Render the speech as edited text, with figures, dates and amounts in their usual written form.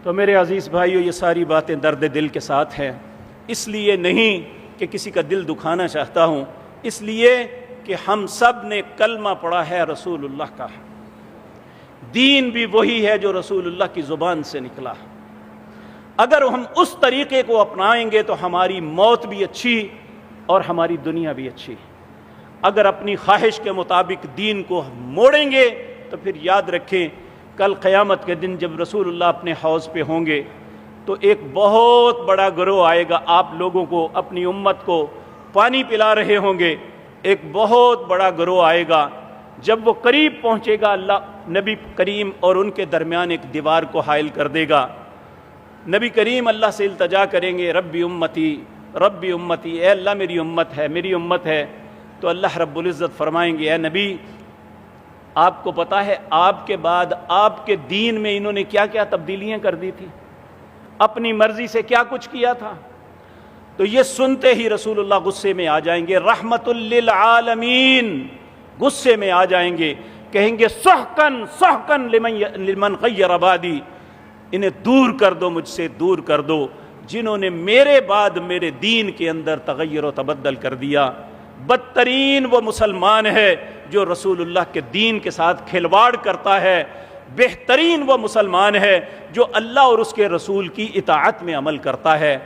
تو میرے عزیز بھائیو، یہ ساری باتیں درد دل کے ساتھ ہیں، اس لیے نہیں کہ کسی کا دل دکھانا چاہتا ہوں، اس لیے کہ ہم سب نے کلمہ پڑھا ہے رسول اللہ کا، دین بھی وہی ہے جو رسول اللہ کی زبان سے نکلا۔ اگر ہم اس طریقے کو اپنائیں گے تو ہماری موت بھی اچھی اور ہماری دنیا بھی اچھی۔ اگر اپنی خواہش کے مطابق دین کو موڑیں گے تو پھر یاد رکھیں، کل قیامت کے دن جب رسول اللہ اپنے حوض پہ ہوں گے تو ایک بہت بڑا گروہ آئے گا، آپ لوگوں کو، اپنی امت کو پانی پلا رہے ہوں گے، ایک بہت بڑا گروہ آئے گا۔ جب وہ قریب پہنچے گا، اللہ نبی کریم اور ان کے درمیان ایک دیوار کو حائل کر دے گا۔ نبی کریم اللہ سے التجا کریں گے، ربی امتی ربی امتی، اے اللہ میری امت ہے، میری امت ہے۔ تو اللہ رب العزت فرمائیں گے، اے نبی، آپ کو پتہ ہے آپ کے بعد آپ کے دین میں انہوں نے کیا کیا تبدیلیاں کر دی تھی، اپنی مرضی سے کیا کچھ کیا تھا۔ تو یہ سنتے ہی رسول اللہ غصے میں آ جائیں گے، رحمت للعالمین، غصے میں آ جائیں گے، کہیں گے سحقن سحقن لمن غیر عبادی، انہیں دور کر دو، مجھ سے دور کر دو جنہوں نے میرے بعد میرے دین کے اندر تغیر و تبدل کر دیا۔ بدترین وہ مسلمان ہے جو رسول اللہ کے دین کے ساتھ کھلواڑ کرتا ہے، بہترین وہ مسلمان ہے جو اللہ اور اس کے رسول کی اطاعت میں عمل کرتا ہے۔